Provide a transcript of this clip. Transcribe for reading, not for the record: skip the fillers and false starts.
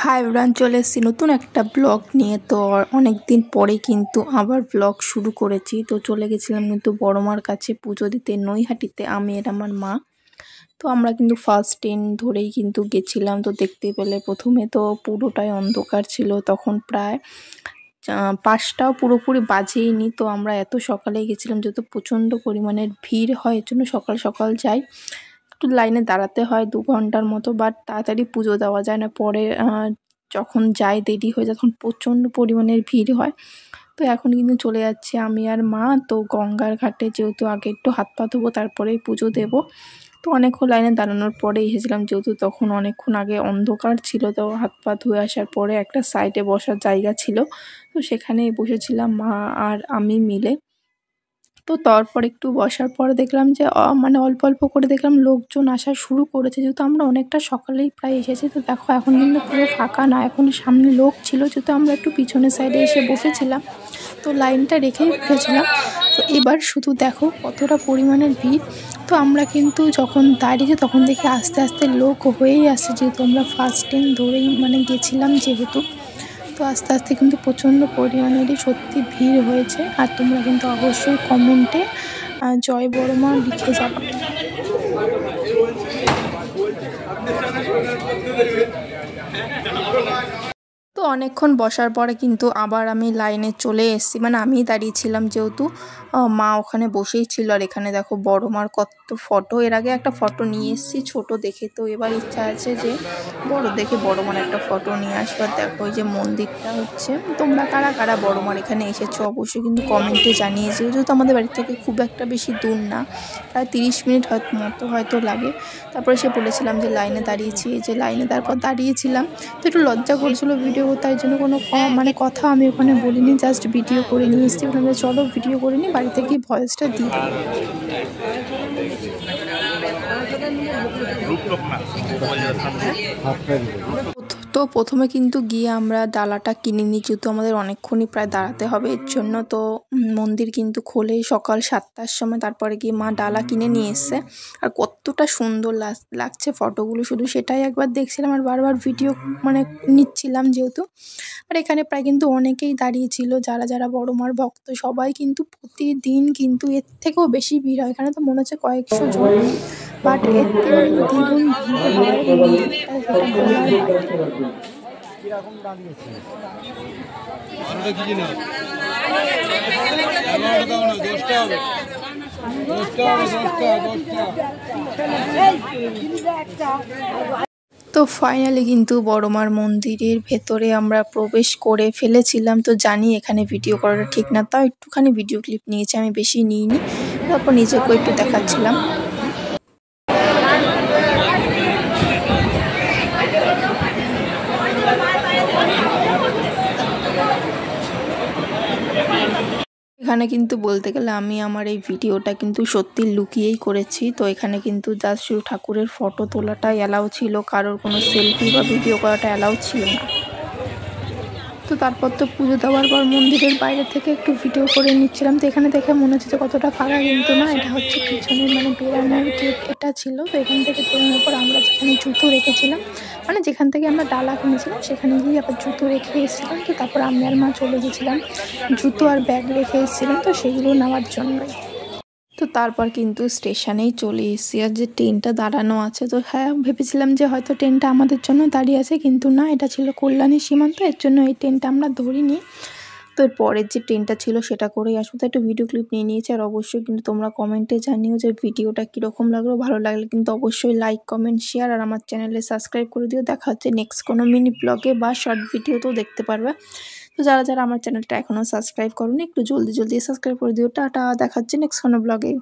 Hi everyone, চলে এসেছি নতুন একটা ব্লগ নিয়ে। তো অনেক দিন পরে কিন্তু আবার ব্লগ শুরু করেছি। তো চলে গেছিলাম কিন্তু বড় মার কাছে পুজো দিতে নৈহাটিতে, আমি আর আমার মা। তো আমরা কিন্তু ফার্স্ট ট্রেন ধরেই কিন্তু গেছিলাম। তো দেখতে পেলে প্রথমে তো পুরোটাই অন্ধকার ছিল, তখন প্রায় 5টাও পুরোপুরি বাজেইনি। তো আমরা এত সকালেই গেছিলাম যেহেতু প্রচণ্ড পরিমাণের ভিড় হয়, এর জন্য সকাল সকাল যাই। একটু লাইনে দাঁড়াতে হয় 2 ঘন্টার মতো, বাট তাড়াতাড়ি পুজো দেওয়া যায় না। পরে যখন যাই দেরি হয়ে যায় তখন প্রচণ্ড পরিমাণের ভিড় হয়। তো এখন কিন্তু চলে যাচ্ছি আমি আর মা। তো গঙ্গার ঘাটে, যেহেতু আগে একটু হাত পা ধোবো তারপরেই পুজো দেব। তো অনেকক্ষণ লাইনে দাঁড়ানোর পরে এসেছিলাম, যেহেতু তখন অনেকক্ষণ আগে অন্ধকার ছিল। তো হাত পা ধুয়ে আসার পরে একটা সাইডে বসার জায়গা ছিল, তো সেখানেই বসেছিলাম মা আর আমি মিলে। তো তারপর একটু বসার পরে দেখলাম যে মানে অল্প অল্প করে দেখলাম লোকজন আসা শুরু করেছে, যেহেতু আমরা অনেকটা সকালেই প্রায় এসেছি। তো দেখো এখন কিন্তু পুরো ফাঁকা না, এখন সামনে লোক ছিল, যেহেতু আমরা একটু পিছনের সাইডে এসে বসেছিলাম। তো লাইনটা রেখেই বসেছিলাম। তো এবার শুধু দেখো কতটা পরিমাণের ভিড়। তো আমরা কিন্তু যখন দাঁড়িয়েছি তখন দেখি আস্তে আস্তে লোক হয়েই আসছে, যেহেতু আমরা ফার্স্ট ট্রেন ধরেই মানে গেছিলাম যেহেতু। তো আস্তে আস্তে কিন্তু প্রচণ্ড পরিমাণেরই সত্যি ভিড় হয়েছে। আর তোমরা কিন্তু অবশ্যই কমেন্টে জয় বড় মা লিখে যাবে। তো অনেকক্ষণ বসার পরে কিন্তু আবার আমি লাইনে চলে এসেছি, মানে আমিই দাঁড়িয়েছিলাম যেহেতু মা ওখানে বসেই ছিল। আর এখানে দেখো বড় মার কত ফটো, এর আগে একটা ফটো নিয়ে এসেছি ছোট দেখে। তো এবার ইচ্ছা আছে যে বড় দেখে বড় মার একটা ফটো নিয়ে আসবার। দেখো এই যে মন্দিরটা হচ্ছে। তোমরা কারা কারা বড় মার এখানে এসেছো অবশ্যই কিন্তু কমেন্টে জানিয়েছো। যেহেতু আমাদের বাড়ি থেকে খুব একটা বেশি দূর না, প্রায় 30 মিনিট হয়তো লাগে। তারপরে সে বলেছিলাম যে লাইনে দাঁড়িয়েছি, যে লাইনে তারপর দাঁড়িয়েছিলাম। তো একটু লজ্জা করছিল ভিডিও, তাই জন্য কোনো মানে কথা আমি ওখানে বলিনি, জাস্ট ভিডিও করে নিয়ে এসেছি। বললাম যে চলো ভিডিও করে নিই, বাড়িতে গিয়ে ভয়েসটা দিই। তো প্রথমে কিন্তু গিয়ে আমরা ডালাটা কিনে নিই, যেহেতু আমাদের অনেকক্ষণই প্রায় দাঁড়াতে হবে এর জন্য। তো মন্দির কিন্তু খোলেই সকাল 7টার সময়। তারপরে গিয়ে মা ডালা কিনে নিয়ে এসছে। আর কতটা সুন্দর লাগছে ফটোগুলো, শুধু সেটাই একবার দেখছিলাম আর বারবার ভিডিও মানে নিচ্ছিলাম যেহেতু। আর এখানে প্রায় কিন্তু অনেকেই দাঁড়িয়েছিল, যারা যারা বড় মার ভক্ত সবাই কিন্তু প্রতিদিন কিন্তু এর থেকেও বেশি ভিড় হয়। এখানে তো মনে হচ্ছে কয়েকশো জন, বাট এর থেকেও কিন্তু দ্বিগুণ ভিড় হয় মন্দিরটা, যেটা বলার বাইরে। তো ফাইনালি কিন্তু বড় মার মন্দিরের ভেতরে আমরা প্রবেশ করে ফেলেছিলাম। তো জানি এখানে ভিডিও করাটা ঠিক না, তাও একটুখানি ভিডিও ক্লিপ নিয়েছি, আমি বেশি নিইনি। তারপর নিজেকেও একটু দেখাচ্ছিলাম। এখানে কিন্তু বলতে গেলে আমি আমার এই ভিডিওটা কিন্তু সত্যি লুকিয়েই করেছি। তো এখানে কিন্তু জাস্ট শুধু ঠাকুরের ফটো তোলাটাই অ্যালাউ ছিল, কারোর কোনো সেলফি বা ভিডিও করাটা অ্যালাউ ছিল না। তো তারপর তো পুজো দেওয়ার পর মন্দিরের বাইরে থেকে একটু ভিডিও করে নিচ্ছিলাম। তো এখানে দেখে মনে হচ্ছে যে কতটা ফাঁকা, কিন্তু না, এটা হচ্ছে পিছনের মানে বেরানোর গেট এটা ছিল। তো এখান থেকে বেরোনোর পর আমরা যেখানে জুতো রেখেছিলাম, মানে যেখান থেকে আমরা ডালা কিনেছিলাম সেখানে গিয়ে আবার জুতো রেখে এসেছিলাম। তো তারপর আমি আর মা চলে গেছিলাম জুতো আর ব্যাগ রেখে এসেছিলাম, তো সেগুলো নেওয়ার জন্যই। তো তারপর কিন্তু স্টেশনেই চলে এসেছি। আর যে ট্রেনটা দাঁড়ানো আছে, তো হ্যাঁ ভেবেছিলাম যে হয়তো ট্রেনটা আমাদের জন্য দাঁড়িয়ে আছে, কিন্তু না, এটা ছিল কল্যাণী সীমান্ত, এর জন্য এই ট্রেনটা আমরা ধরিনি। তো এর পরের যে ট্রেনটা ছিল সেটা করেই আসবো। তো একটু ভিডিও ক্লিপ নিয়ে নিয়েছি। আর অবশ্যই কিন্তু তোমরা কমেন্টে জানিও যে ভিডিওটা কীরকম লাগলো। ভালো লাগলে কিন্তু অবশ্যই লাইক, কমেন্ট, শেয়ার আর আমার চ্যানেলে সাবস্ক্রাইব করে দিও। দেখা হচ্ছে নেক্সট কোনো মিনি ব্লগে বা শর্ট ভিডিওতেও দেখতে পারবে। তো যারা যারা আমার চ্যানেলটা এখনও সাবস্ক্রাইব করোনি একটু জলদি সাবস্ক্রাইব করে দিও। টাটা, দেখা হচ্ছে নেক্সট কোনো ব্লগে।